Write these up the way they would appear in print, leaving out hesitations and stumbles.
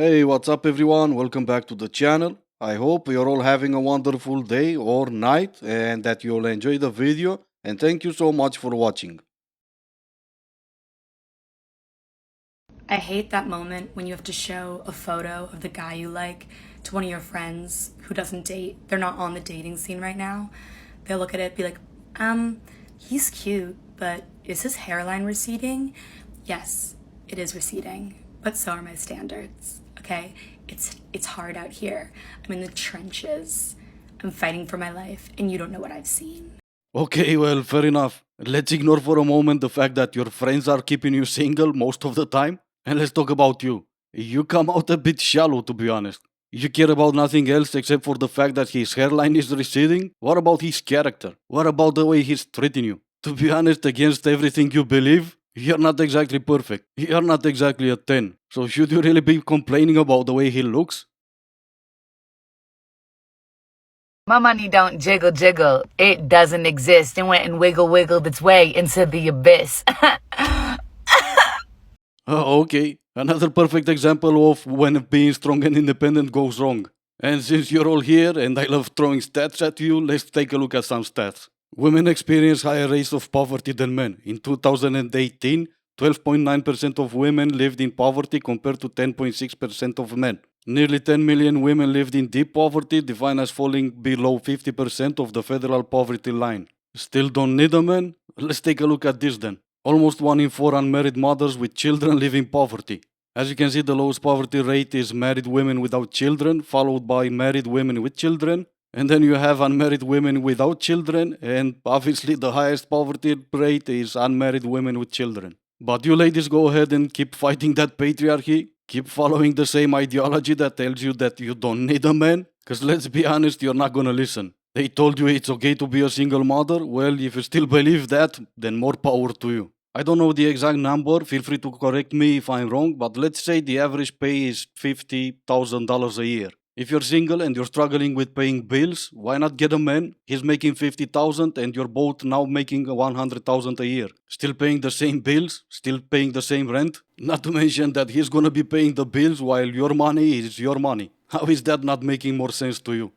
Hey, what's up, everyone? Welcome back to the channel. I hope you're all having a wonderful day or night and that you'll enjoy the video. And thank you so much for watching. I hate that moment when you have to show a photo of the guy you like to one of your friends who doesn't date. They're not on the dating scene right now. They'll look at it, be like, he's cute, but is his hairline receding? Yes, it is receding, but so are my standards. Okay? It's hard out here. I'm in the trenches. I'm fighting for my life, and you don't know what I've seen. Okay, well, fair enough. Let's ignore for a moment the fact that your friends are keeping you single most of the time. And let's talk about you. You come out a bit shallow, to be honest. You care about nothing else except for the fact that his hairline is receding? What about his character? What about the way he's treating you? To be honest, against everything you believe, you're not exactly perfect. You're not exactly a 10. So should you really be complaining about the way he looks? My money don't jiggle jiggle. It doesn't exist. It went and wiggled its way into the abyss. Oh, okay. Another perfect example of when being strong and independent goes wrong. And since you're all here and I love throwing stats at you, let's take a look at some stats. Women experience higher rates of poverty than men. In 2018, 12.9% of women lived in poverty compared to 10.6% of men. Nearly 10 million women lived in deep poverty, defined as falling below 50% of the federal poverty line. Still don't need a man? Let's take a look at this then. Almost 1 in 4 unmarried mothers with children live in poverty. As you can see, the lowest poverty rate is married women without children, followed by married women with children. And then you have unmarried women without children, and obviously the highest poverty rate is unmarried women with children. But you ladies go ahead and keep fighting that patriarchy. Keep following the same ideology that tells you that you don't need a man. Because let's be honest, you're not gonna listen. They told you it's okay to be a single mother. Well, if you still believe that, then more power to you. I don't know the exact number. Feel free to correct me if I'm wrong, but let's say the average pay is $50,000 a year. If you're single and you're struggling with paying bills, why not get a man? He's making 50,000 and you're both now making 100,000 a year. Still paying the same bills, still paying the same rent. Not to mention that he's gonna be paying the bills while your money is your money. How is that not making more sense to you?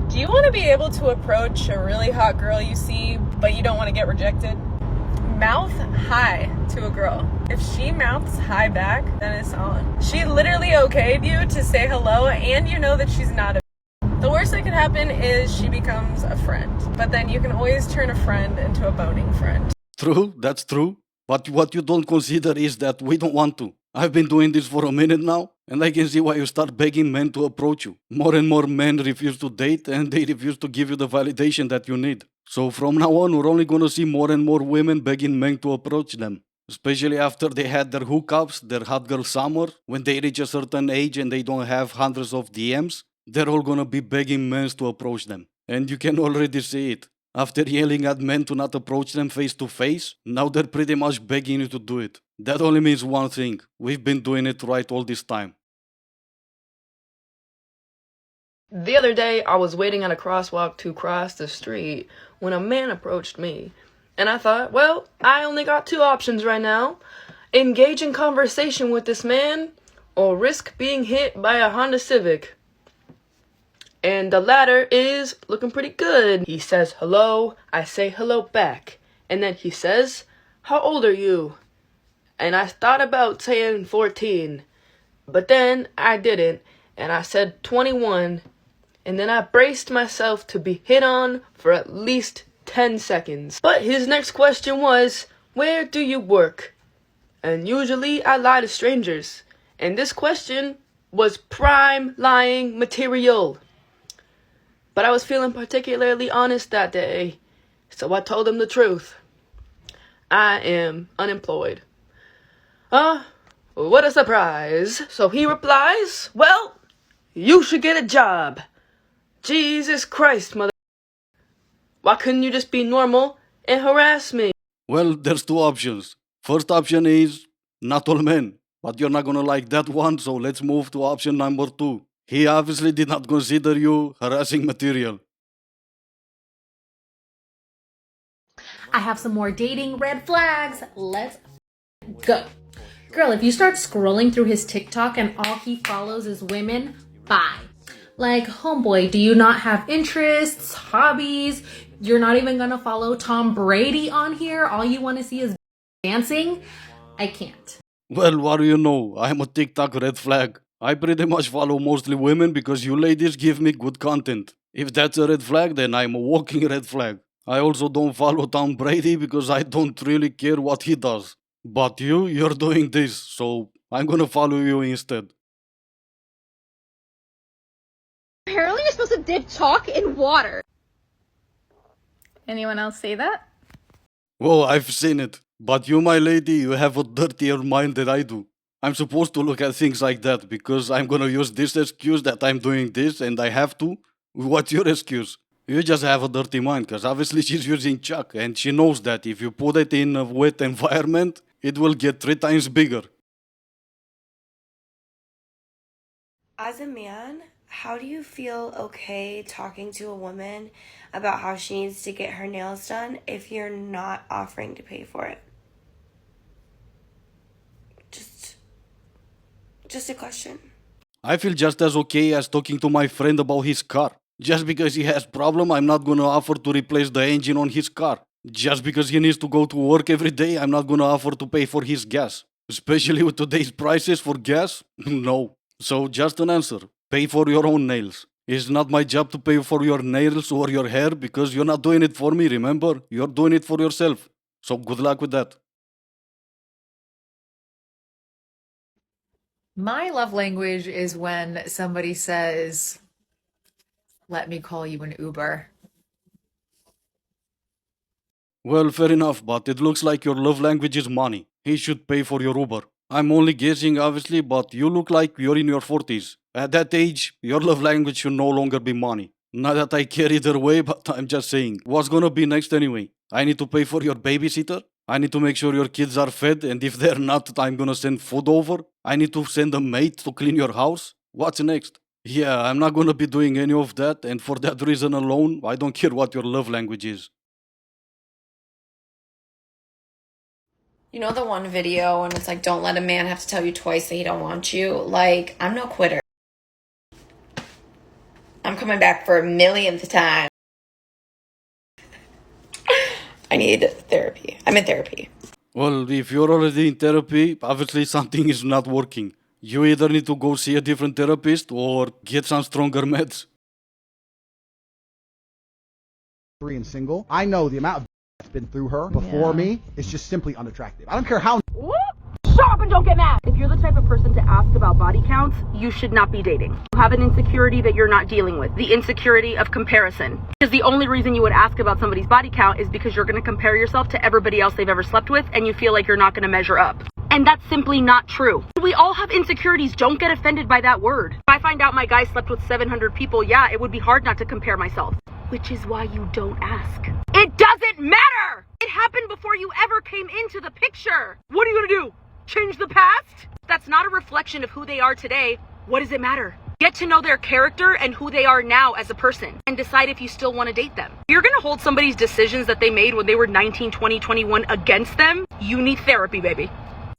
Do you want to be able to approach a really hot girl you see, but you don't want to get rejected? Mouth hi to a girl. If she mouths hi back, then it's on. She literally okayed you to say hello, and you know that she's not a. The worst that could happen is she becomes a friend, but then you can always turn a friend into a boning friend. True, that's true. But what you don't consider is that we don't want to. I've been doing this for a minute now, and I can see why you start begging men to approach you. More and more men refuse to date, and they refuse to give you the validation that you need. So from now on, we're only gonna see more and more women begging men to approach them. Especially after they had their hookups, their hot girl summer, when they reach a certain age and they don't have hundreds of DMs, they're all gonna be begging men to approach them. And you can already see it. After yelling at men to not approach them face to face, now they're pretty much begging you to do it. That only means one thing: we've been doing it right all this time. The other day, I was waiting at a crosswalk to cross the street when a man approached me. And I thought, well, I only got two options right now: engage in conversation with this man, or risk being hit by a Honda Civic. And the latter is looking pretty good. He says hello, I say hello back. And then he says, how old are you? And I thought about saying 14. But then I didn't, and I said 21. And then I braced myself to be hit on for at least 10 seconds. But his next question was, where do you work? And usually I lie to strangers. And this question was prime lying material. But I was feeling particularly honest that day, so I told him the truth. I am unemployed. What a surprise. So he replies, well, you should get a job. Jesus Christ, mother. Why couldn't you just be normal and harass me? Well, there's two options. First option is not all men, but you're not gonna like that one, so let's move to option number two. He obviously did not consider you harassing material. I have some more dating red flags. Let's go. Girl, if you start scrolling through his TikTok and all he follows is women, bye. Like, homeboy, do you not have interests, hobbies? You're not even gonna follow Tom Brady on here? All you wanna see is dancing? I can't. Well, what do you know? I'm a TikTok red flag. I pretty much follow mostly women because you ladies give me good content. If that's a red flag, then I'm a walking red flag. I also don't follow Tom Brady because I don't really care what he does. But you're doing this, so I'm gonna follow you instead. Apparently you're supposed to dip chalk in water. Anyone else say that? Well, I've seen it. But you, my lady, you have a dirtier mind than I do. I'm supposed to look at things like that because I'm gonna use this excuse that I'm doing this and I have to. What's your excuse? You just have a dirty mind because obviously she's using chalk and she knows that if you put it in a wet environment, it will get 3 times bigger. As a man, how do you feel okay talking to a woman about how she needs to get her nails done if you're not offering to pay for it? Just a question. I feel just as okay as talking to my friend about his car. Just because he has problem, I'm not gonna offer to replace the engine on his car. Just because he needs to go to work every day, I'm not gonna offer to pay for his gas. Especially with today's prices for gas? No. So just an answer. Pay for your own nails. It's not my job to pay for your nails or your hair because you're not doing it for me, remember? You're doing it for yourself. So good luck with that. My love language is when somebody says, let me call you an Uber. Well, fair enough, but it looks like your love language is money. He should pay for your Uber. I'm only guessing, obviously, but you look like you're in your 40s. At that age, your love language should no longer be money. Not that I care either way, but I'm just saying. What's gonna be next anyway? I need to pay for your babysitter? I need to make sure your kids are fed, and if they're not, I'm gonna send food over? I need to send a maid to clean your house? What's next? Yeah, I'm not gonna be doing any of that, and for that reason alone, I don't care what your love language is. You know the one video and it's like, don't let a man have to tell you twice that he don't want you? Like, I'm no quitter. I'm coming back for a millionth time. I need therapy. I'm in therapy. Well, if you're already in therapy, obviously something is not working. You either need to go see a different therapist or get some stronger meds. Free and single. I know the amount of that's been through her before me is just simply unattractive. I don't care how. Shut up and don't get mad. If you're the type of person to ask about body counts, you should not be dating. You have an insecurity that you're not dealing with. The insecurity of comparison. Because the only reason you would ask about somebody's body count is because you're going to compare yourself to everybody else they've ever slept with and you feel like you're not going to measure up. And that's simply not true. We all have insecurities. Don't get offended by that word. If I find out my guy slept with 700 people, yeah, it would be hard not to compare myself. Which is why you don't ask. It doesn't matter! It happened before you ever came into the picture. What are you gonna do? Change the past? That's not a reflection of who they are today. What does it matter? Get to know their character and who they are now as a person and decide if you still want to date them. If you're gonna hold somebody's decisions that they made when they were 19, 20, 21 against them, you need therapy, baby.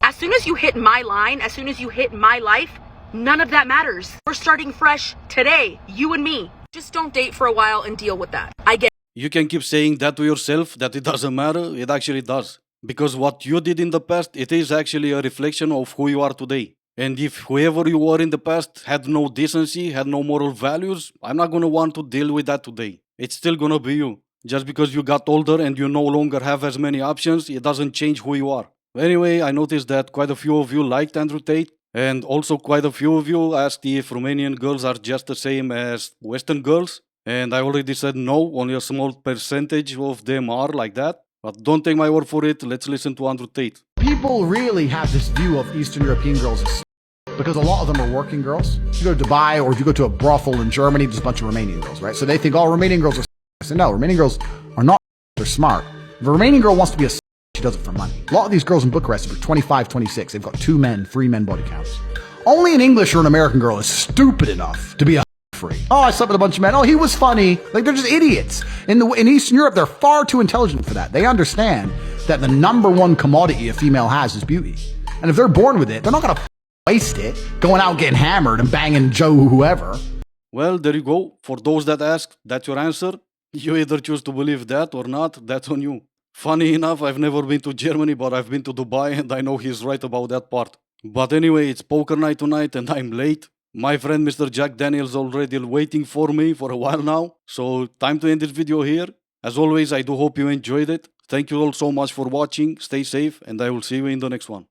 As soon as you hit my line, as soon as you hit my life, none of that matters. We're starting fresh today, you and me. Just don't date for a while and deal with that. I get. You can keep saying that to yourself, that it doesn't matter. It actually does. Because what you did in the past, it is actually a reflection of who you are today. And if whoever you were in the past had no decency, had no moral values, I'm not going to want to deal with that today. It's still going to be you. Just because you got older and you no longer have as many options, it doesn't change who you are. Anyway, I noticed that quite a few of you liked Andrew Tate. And also quite a few of you asked if Romanian girls are just the same as Western girls. And I already said no, only a small percentage of them are like that. But don't take my word for it, let's listen to Andrew Tate. People really have this view of Eastern European girls as because a lot of them are working girls. If you go to Dubai or if you go to a brothel in Germany, there's a bunch of Romanian girls, right? So they think, oh, Romanian girls are I said, no, Romanian girls are not, they're smart. If a Romanian girl wants to be a she does it for money. A lot of these girls in Bucharest are 25, 26. They've got 2 men, 3 men body counts. Only an English or an American girl is stupid enough to be a free. Oh, I slept with a bunch of men. Oh, he was funny. Like, they're just idiots. In Eastern Europe, they're far too intelligent for that. They understand that the #1 commodity a female has is beauty. And if they're born with it, they're not going to waste it going out getting hammered and banging Joe whoever. Well, there you go. For those that ask, that's your answer. You either choose to believe that or not, that's on you. Funny enough, I've never been to Germany, but I've been to Dubai, and I know he's right about that part. But anyway, it's poker night tonight, and I'm late. My friend Mr. Jack Daniels already waiting for me for a while now. So time to end this video here. As always, I do hope you enjoyed it. Thank you all so much for watching. Stay safe, and I will see you in the next one.